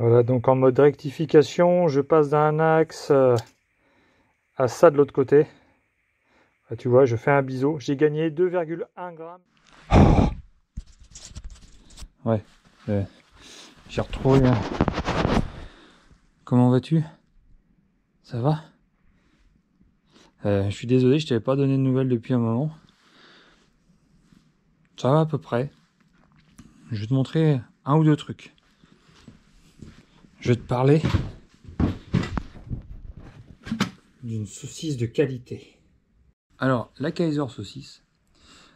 Voilà, donc en mode rectification, je passe d'un axe à ça de l'autre côté. Là, tu vois, je fais un biseau. J'ai gagné 2,1 grammes. Ouais, j'ai retrouvé. Comment vas-tu? Ça va? Je suis désolé, je t'avais pas donné de nouvelles depuis un moment. Ça va à peu près. Je vais te montrer un ou deux trucs. Je vais te parler d'une saucisse de qualité. Alors, la Kaiser saucisse,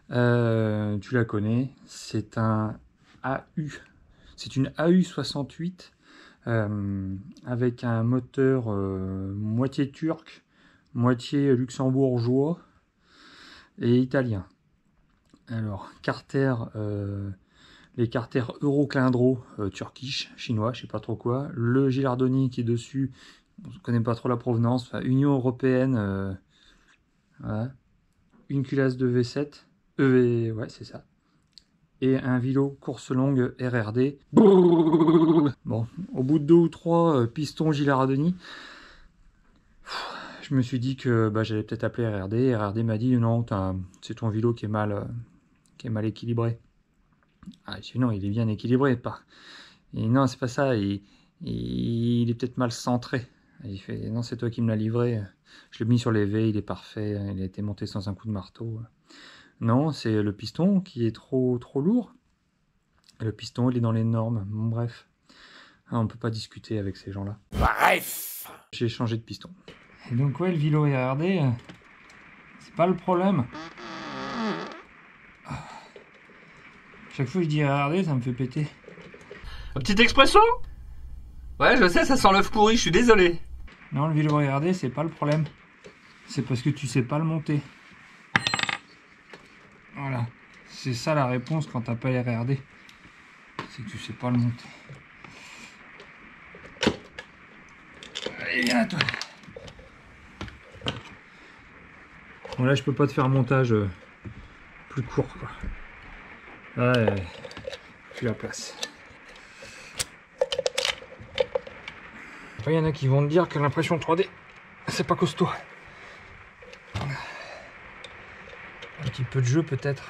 tu la connais, c'est un AU. C'est une AU68 avec un moteur moitié turc, moitié luxembourgeois et italien. Alors, Carter, les Carter Euroclindro turkish, chinois, je sais pas trop quoi. Le Gilardoni qui est dessus, on ne connaît pas trop la provenance. Enfin, Union Européenne, voilà. Une culasse de V7, ouais, c'est ça. Et un vélo course longue RRD. Bon, au bout de 2 ou 3 pistons Gilardoni, je me suis dit que j'allais peut-être appeler RRD. RRD m'a dit non, c'est ton vélo qui est mal équilibré. Ah, je dis non, il est bien équilibré, pas. Et non, c'est pas ça, il est peut-être mal centré. Et il fait non, c'est toi qui me l'as livré. Je l'ai mis sur les V, il est parfait, il a été monté sans un coup de marteau. Non, c'est le piston qui est trop lourd. Le piston, il est dans les normes. Bon, bref. On ne peut pas discuter avec ces gens-là. Bref. J'ai changé de piston. Et donc, ouais, le vélo RRD, c'est pas le problème. Chaque fois que je dis RRD, ça me fait péter. Un petit expresso? Ouais, je sais, ça sent l'œuf pourri, je suis désolé. Non, le vélo RRD, c'est pas le problème. C'est parce que tu sais pas le monter. Voilà. C'est ça la réponse quand t'as pas RRD. C'est que tu sais pas le monter. Allez, viens là, toi. Bon, là, je peux pas te faire un montage plus court, quoi. Là, plus la place. Il y en a qui vont te dire que l'impression 3D, c'est pas costaud. Un petit peu de jeu, peut-être.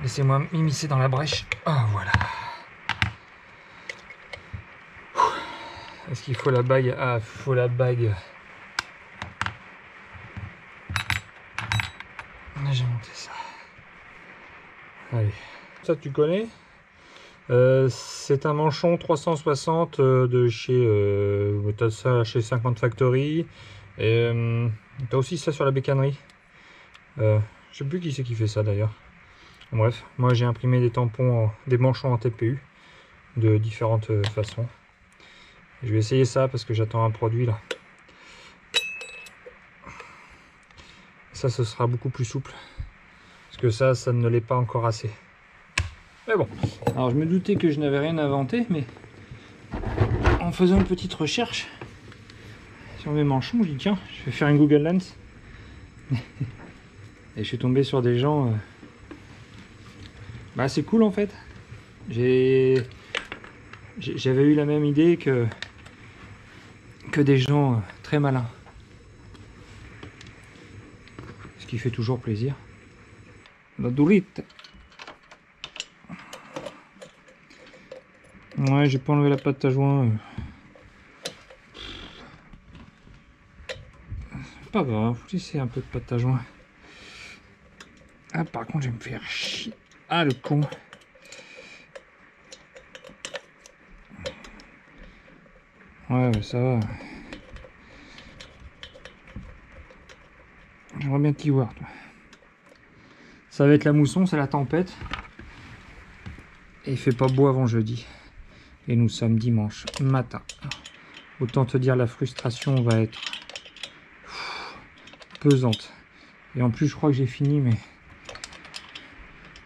Laissez-moi m'immiscer dans la brèche. Ah, voilà. Est-ce qu'il faut la bague? Ah, il faut la bague. J'ai monté ça. Allez. Ça, tu connais? C'est un manchon 360 de chez... t'as ça chez 50 Factory. Et t'as aussi ça sur la bécannerie. Je sais plus qui c'est qui fait ça d'ailleurs. Bref, moi j'ai imprimé des tampons, des manchons en TPU de différentes façons. Je vais essayer ça parce que j'attends un produit là. Ça, ce sera beaucoup plus souple. Parce que ça ne l'est pas encore assez. Mais bon, alors je me doutais que je n'avais rien inventé, mais en faisant une petite recherche sur mes manchons, je dis tiens, je vais faire une Google Lens. Et je suis tombé sur des gens... c'est cool en fait. J'avais eu la même idée que des gens très malins. Ce qui fait toujours plaisir. La durite. Ouais, j'ai pas enlevé la pâte à joint. Pas grave, faut laisser un peu de pâte à joint. Ah, par contre, je vais me faire chier. Ah, le con. Ouais, ça va. J'aimerais bien t'y voir, toi. Ça va être la mousson, c'est la tempête. Et il fait pas beau avant jeudi. Et nous sommes dimanche matin. Autant te dire, la frustration va être pesante. Et en plus, je crois que j'ai fini, mais...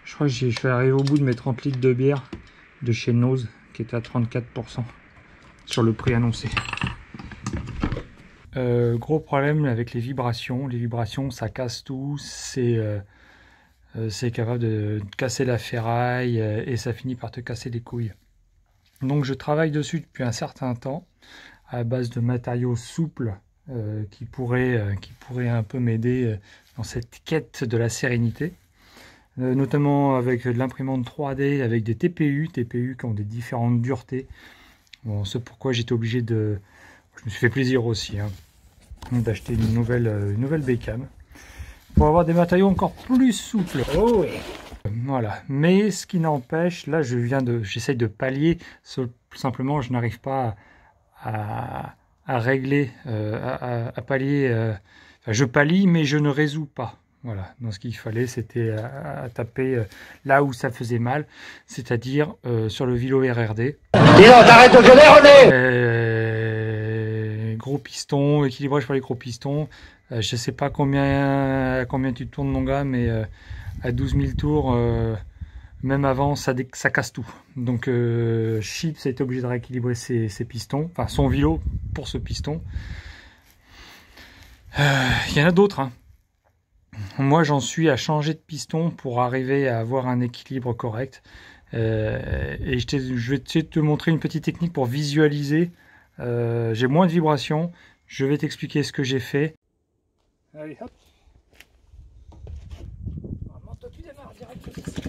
Je crois que je suis arrivé au bout de mes 30 litres de bière de chez Nose, qui était à 34% sur le prix annoncé. Gros problème avec les vibrations. Les vibrations, ça casse tout. C'est capable de casser la ferraille et ça finit par te casser les couilles. Donc je travaille dessus depuis un certain temps à base de matériaux souples qui pourraient un peu m'aider dans cette quête de la sérénité. Notamment avec de l'imprimante 3D, avec des TPU qui ont des différentes duretés. Bon, c'est pourquoi j'étais obligé de... Je me suis fait plaisir aussi, hein, d'acheter une nouvelle bécane pour avoir des matériaux encore plus souples. Oh oui. Voilà, mais ce qui n'empêche, là j'essaye de pallier, simplement je n'arrive pas à régler, à pallier, enfin, je pallie mais je ne résous pas. Voilà, donc ce qu'il fallait c'était à taper là où ça faisait mal, c'est-à-dire sur le vélo RRD. Dis donc, t'arrêtes de gueuler, René. Gros piston, équilibrage pour les gros pistons. Je sais pas combien tu tournes mon gars, mais à 12 000 tours, même avant, ça casse tout. Donc Chips a été obligé de rééquilibrer ses pistons, enfin son vélo pour ce piston. Il y en a d'autres, hein. Moi j'en suis à changer de piston pour arriver à avoir un équilibre correct. Et je vais te montrer une petite technique pour visualiser. J'ai moins de vibrations. Je vais t'expliquer ce que j'ai fait. Allez hop. Normalement, toi tu démarres direct.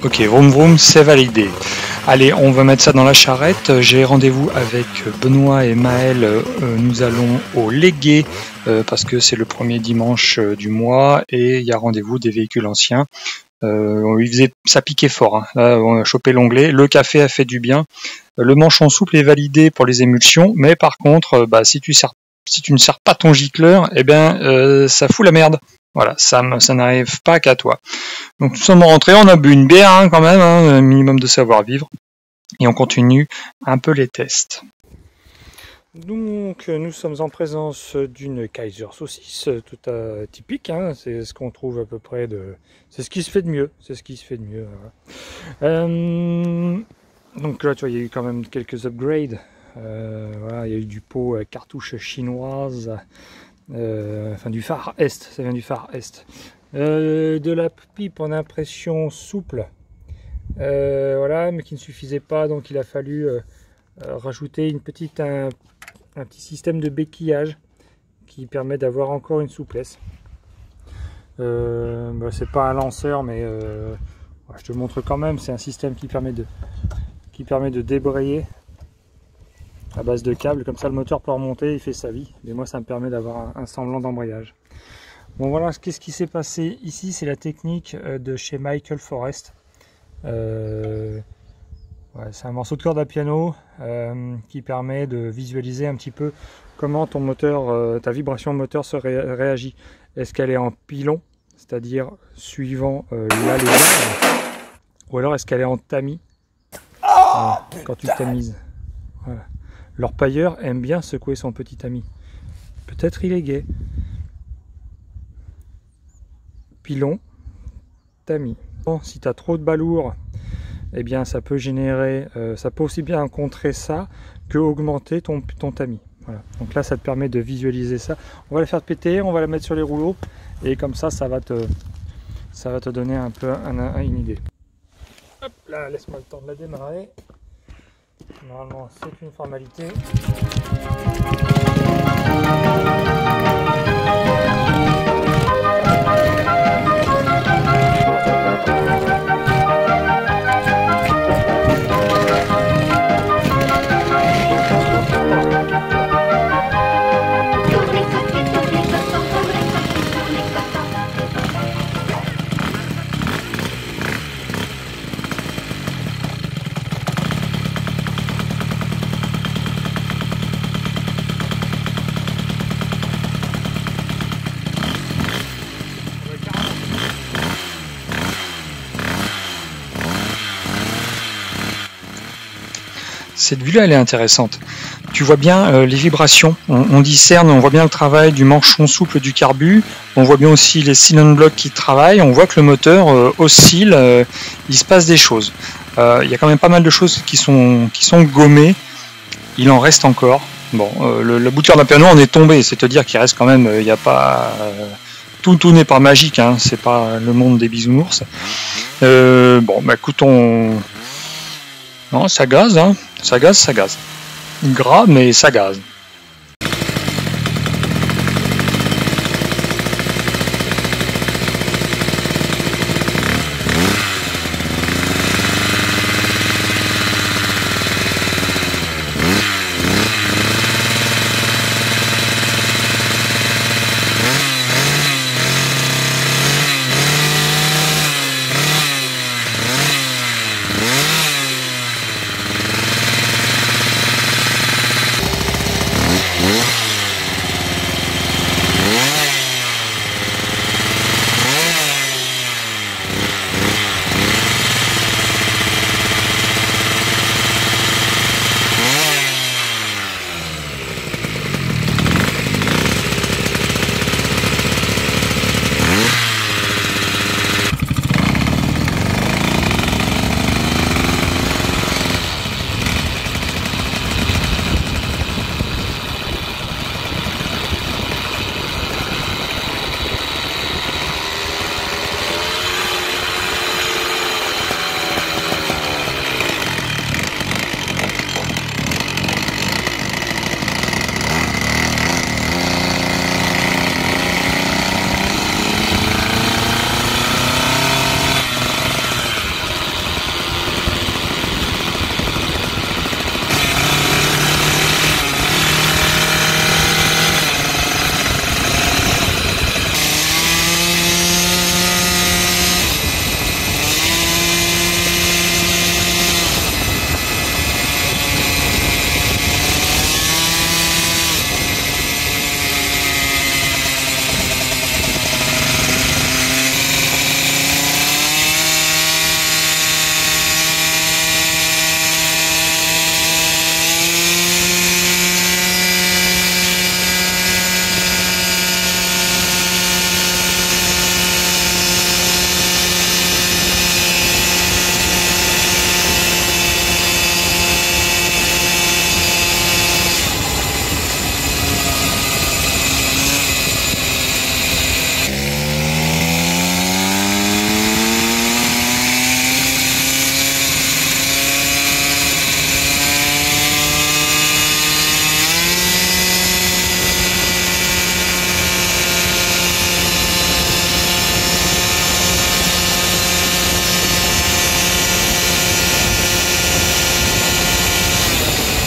Ok, vroom vroom, c'est validé. Allez, on va mettre ça dans la charrette. J'ai rendez-vous avec Benoît et Maël. Nous allons au Légué parce que c'est le premier dimanche du mois et il y a rendez-vous des véhicules anciens. Ça piquait fort. Hein. Là, on a chopé l'onglet. Le café a fait du bien. Le manchon souple est validé pour les émulsions, mais par contre, si tu ne sers pas ton gicleur, eh bien, ça fout la merde. Voilà, ça n'arrive pas qu'à toi. Donc nous sommes rentrés, on a bu une bière hein, quand même, hein, un minimum de savoir-vivre, et on continue un peu les tests. Donc nous sommes en présence d'une Kaiser saucisse, tout typique, hein, c'est ce qu'on trouve à peu près de... C'est ce qui se fait de mieux, Voilà. Donc là tu vois, il y a eu quand même quelques upgrades, voilà, il y a eu du pot cartouche chinoise, enfin du Far Est, ça vient du Far Est. De la pipe en impression souple, voilà, mais qui ne suffisait pas, donc il a fallu rajouter un petit système de béquillage qui permet d'avoir encore une souplesse. C'est pas un lanceur, mais je te montre quand même. C'est un système qui permet de débrayer à base de câbles, comme ça le moteur peut remonter, il fait sa vie, mais moi ça me permet d'avoir un semblant d'embrayage. Bon voilà, qu'est-ce qui s'est passé ici, c'est la technique de chez Michael Forest. C'est un morceau de corde à piano qui permet de visualiser un petit peu comment ton moteur, ta vibration moteur se réagit. Est-ce qu'elle est en pilon, c'est-à-dire suivant la légère, ou alors est-ce qu'elle est en tamis, quand tu tamises. Voilà. L'orpailleur aime bien secouer son petit ami. Peut-être il est gai. Pilon, tamis. Bon, si tu as trop de balourd, eh bien ça peut générer, ça peut aussi bien contrer ça que augmenter ton tamis. Voilà. Donc là ça te permet de visualiser ça. On va la faire péter, on va la mettre sur les rouleaux et comme ça va te donner un peu une idée. Hop là, laisse-moi le temps de la démarrer. Normalement c'est une formalité. cette vue-là, elle est intéressante. Tu vois bien les vibrations. On discerne, on voit bien le travail du manchon souple du carbu. On voit bien aussi les cylinder blocks qui travaillent. On voit que le moteur oscille. Il se passe des choses. Il y a quand même pas mal de choses qui sont gommées. Il en reste encore. Bon, le bouteur d'un piano en est tombé. C'est-à-dire qu'il reste quand même. Il n'y a pas tout n'est pas magique. Hein, c'est pas le monde des bisounours. Bon, bah écoute, non, ça gaze, hein. Ça gaze. Gras, mais ça gaze.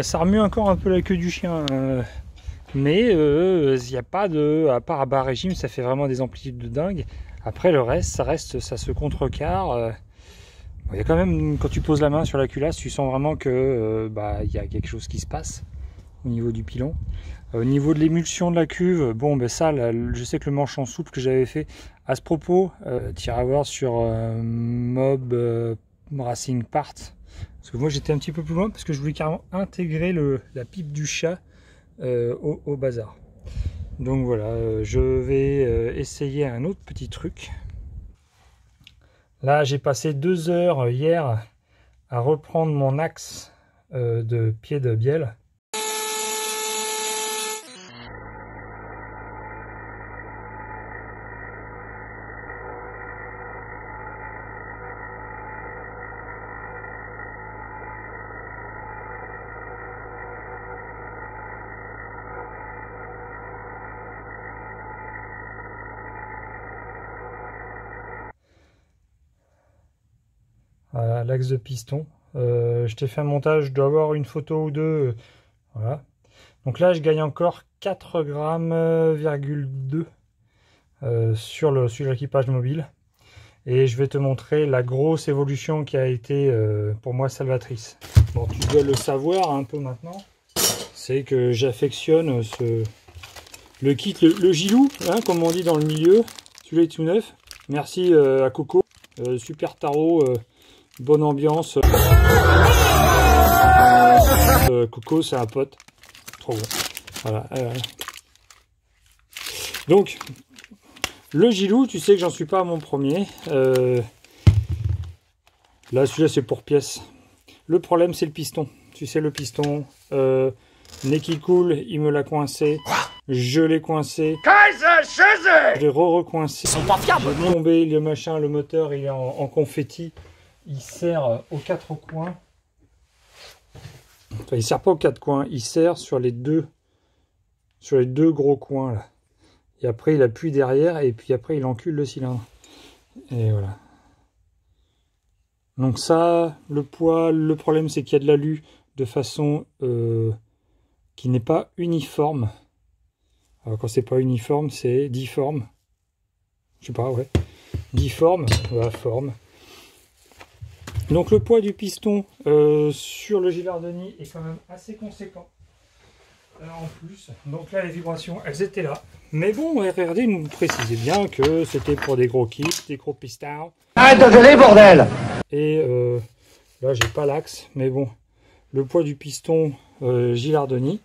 Ça remue encore un peu la queue du chien, mais il n'y a pas de, à part à bas régime, ça fait vraiment des amplitudes de dingue. Après le reste, ça se contrecarre. Il y a quand même, quand tu poses la main sur la culasse, tu sens vraiment que il y a quelque chose qui se passe au niveau du pilon. Au niveau de l'émulsion de la cuve, bon ben ça, là, je sais que le manchon souple que j'avais fait à ce propos, tu iras voir sur Mob Racing Part. Parce que moi j'étais un petit peu plus loin parce que je voulais carrément intégrer la pipe du chat au bazar. Donc voilà, je vais essayer un autre petit truc. Là j'ai passé 2 heures hier à reprendre mon axe de pied de bielle. Voilà, l'axe de piston. Je t'ai fait un montage, je dois avoir une photo ou deux. Voilà. Donc là, je gagne encore 4,2 g sur l'équipage mobile. Et je vais te montrer la grosse évolution qui a été pour moi salvatrice. Bon, tu dois le savoir un peu maintenant. C'est que j'affectionne le kit, le Gilou, hein, comme on dit dans le milieu. Celui-là est tout neuf. Merci à Coco. Super tarot. Bonne ambiance. Coco, c'est un pote. Trop bon. Voilà. Donc, le Gilou, tu sais que j'en suis pas à mon premier. Là, celui-là, c'est pour pièce. Le problème, c'est le piston. Tu sais, le piston, nez qui coule, il me l'a coincé. Je l'ai coincé. Je l'ai recoincé. Ils sont pas fiables. J'ai tombé, le machin, le moteur, il est en confetti. Il sert aux quatre coins. Enfin, il sert pas aux quatre coins. Il sert sur les deux gros coins là. Et après, il appuie derrière et puis après, il encule le cylindre. Et voilà. Donc ça, le poids, le problème, c'est qu'il y a de l'alu de façon qui n'est pas uniforme. Alors quand c'est pas uniforme, c'est difforme. Je sais pas, ouais. Difforme, voilà, forme. Donc le poids du piston sur le Gilardoni est quand même assez conséquent. En plus, donc là les vibrations, elles étaient là. Mais bon, RRD nous précisait bien que c'était pour des gros kits, des gros pistons. Arrête de gueuler, bordel! Et là j'ai pas l'axe, mais bon, le poids du piston Gilardoni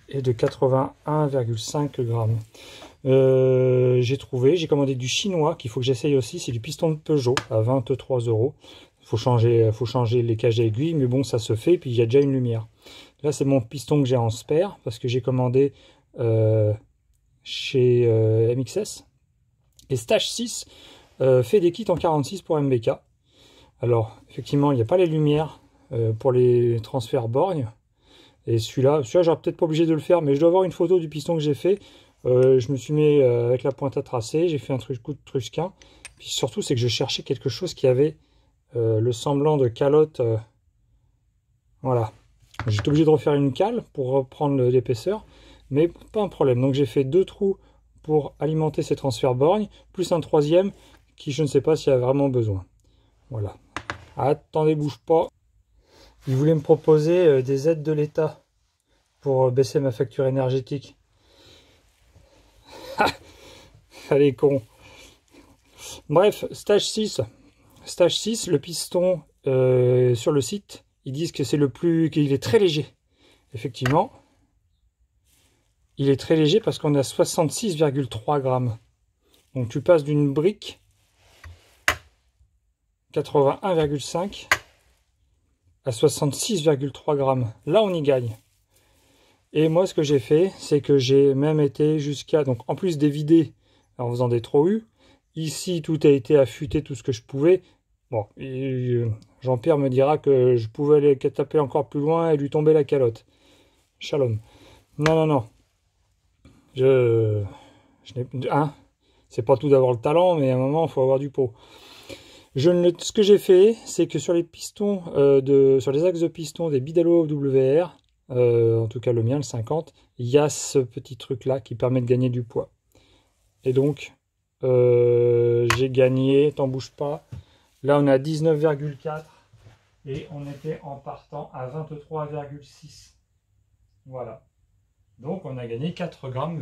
est de 81,5 grammes. J'ai commandé du chinois qu'il faut que j'essaye aussi, c'est du piston de Peugeot à 23 €. Faut changer les cages aiguilles, mais bon, ça se fait, puis il y a déjà une lumière. Là, c'est mon piston que j'ai en spare, parce que j'ai commandé chez MXS. Et Stage 6 fait des kits en 46 pour MBK. Alors, effectivement, il n'y a pas les lumières pour les transferts borgnes. Et celui-là, j'aurais peut-être pas obligé de le faire, mais je dois avoir une photo du piston que j'ai fait. Je me suis mis avec la pointe à tracer, j'ai fait un coup de trusquin. Puis surtout, c'est que je cherchais quelque chose qui avait le semblant de calotte. Voilà. J'étais obligé de refaire une cale pour reprendre l'épaisseur, mais pas un problème. Donc j'ai fait 2 trous pour alimenter ces transferts borgnes, plus un troisième qui je ne sais pas s'il y a vraiment besoin. Voilà. Attendez, bouge pas. Ils voulaient me proposer des aides de l'État pour baisser ma facture énergétique. Allez, con. Bref, stage 6. Stage 6, le piston sur le site, ils disent que c'est qu'il est très léger. Effectivement, il est très léger parce qu'on est à 66,3 grammes. Donc tu passes d'une brique 81,5 à 66,3 grammes. Là, on y gagne. Et moi, ce que j'ai fait, c'est que j'ai même été jusqu'à, donc en plus des vidés en faisant des trous U, ici, tout a été affûté, tout ce que je pouvais. Bon, Jean-Pierre me dira que je pouvais aller taper encore plus loin et lui tomber la calotte. Shalom. Non. C'est pas tout d'avoir le talent, mais à un moment, il faut avoir du pot. Ce que j'ai fait, c'est que sur les pistons, sur les axes de piston des Bidalo WR, en tout cas le mien, le 50, il y a ce petit truc-là qui permet de gagner du poids. Et donc, j'ai gagné, t'en bouge pas. Là, on est à 19,4 et on était en partant à 23,6. Voilà. Donc, on a gagné 4,2 grammes.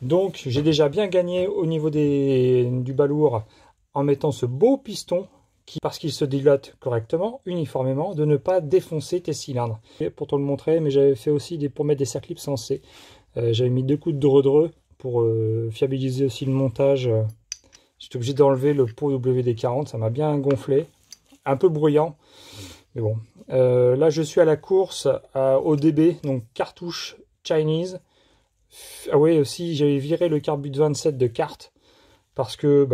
Donc, j'ai déjà bien gagné au niveau du balourd en mettant ce beau piston qui, parce qu'il se dilate correctement, uniformément, de ne pas défoncer tes cylindres. Et pour te le montrer, mais j'avais fait aussi pour mettre des circlips sensés. J'avais mis 2 coups de dreux pour fiabiliser aussi le montage. J'étais obligé d'enlever le pot WD-40, ça m'a bien gonflé, un peu bruyant, mais bon. Là, je suis à la course à ODB, donc cartouche Chinese. Ah oui, aussi, j'avais viré le Carbut 27 de carte, parce que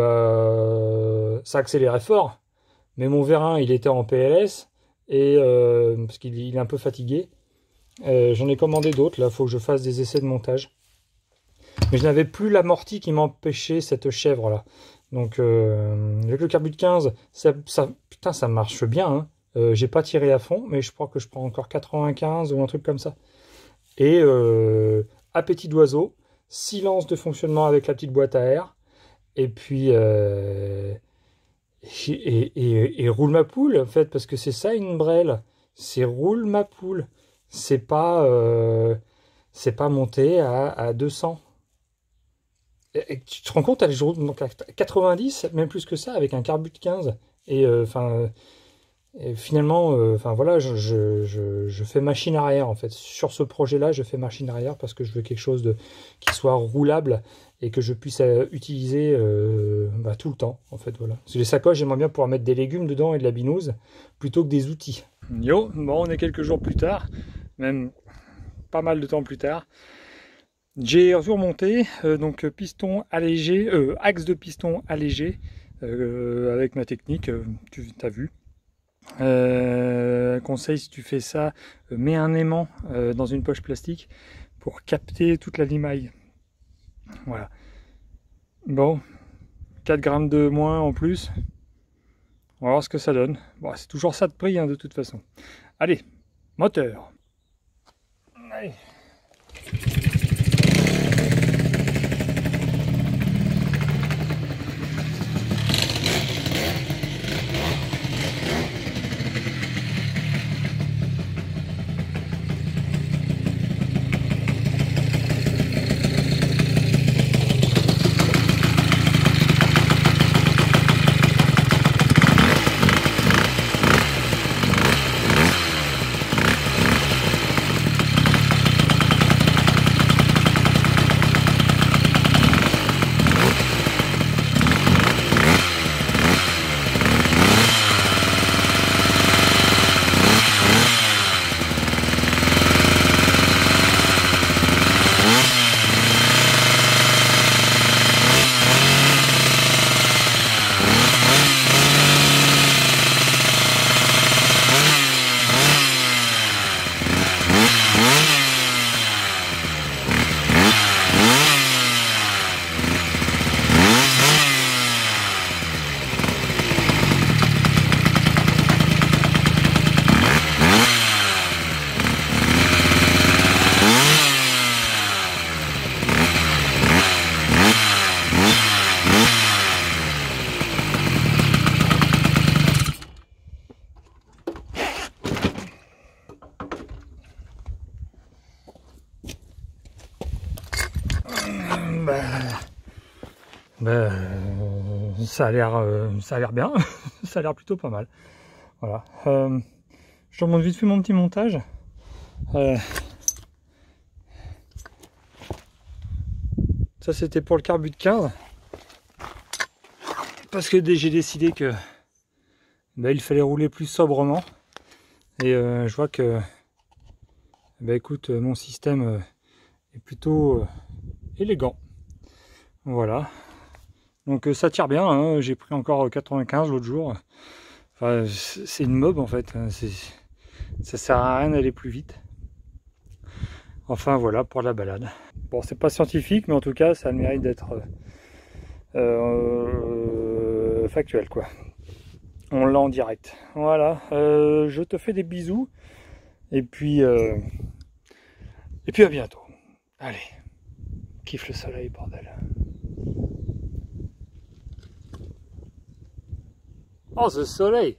ça accélérait fort, mais mon vérin, il était en PLS, et parce qu'il est un peu fatigué. J'en ai commandé d'autres, là, il faut que je fasse des essais de montage. Mais je n'avais plus l'amorti qui m'empêchait cette chèvre là. Donc avec le Carbut 15, putain, ça marche bien. Hein. J'ai pas tiré à fond, mais je crois que je prends encore 95 ou un truc comme ça. Et appétit d'oiseau, silence de fonctionnement avec la petite boîte à air. Et puis et roule ma poule en fait, parce que c'est ça une brêle. C'est roule ma poule. C'est pas monté à 200. Et tu te rends compte, je roule donc à 90, même plus que ça, avec un Carbut 15. Et finalement, voilà, je fais machine arrière en fait. Sur ce projet-là, je fais machine arrière parce que je veux quelque chose qui soit roulable et que je puisse utiliser tout le temps en fait. Voilà. Parce que les sacoches, j'aimerais bien pouvoir mettre des légumes dedans et de la binouse plutôt que des outils. Yo, bon, on est quelques jours plus tard, même pas mal de temps plus tard. J'ai remonté donc piston allégé, axe de piston allégé avec ma technique, tu as vu. Conseil, si tu fais ça, mets un aimant dans une poche plastique pour capter toute la limaille. Voilà. Bon, 4 grammes de moins en plus. On va voir ce que ça donne. Bon, c'est toujours ça de prix hein, de toute façon. Allez, moteur. Allez. Ça a l'air bien, ça a l'air plutôt pas mal. Voilà. Je te remonte vite fait mon petit montage. Ça c'était pour le carbu de 15. Parce que j'ai décidé que il fallait rouler plus sobrement. Et je vois que écoute, mon système est plutôt élégant. Voilà. Donc ça tire bien, hein. J'ai pris encore 95 l'autre jour. Enfin, c'est une mob en fait. Ça sert à rien d'aller plus vite. Enfin voilà pour la balade. Bon, c'est pas scientifique, mais en tout cas ça a le mérite d'être factuel quoi. On l'a en direct. Voilà. Je te fais des bisous. Et puis à bientôt. Allez. Kiffe le soleil, bordel. Oh, ce soleil!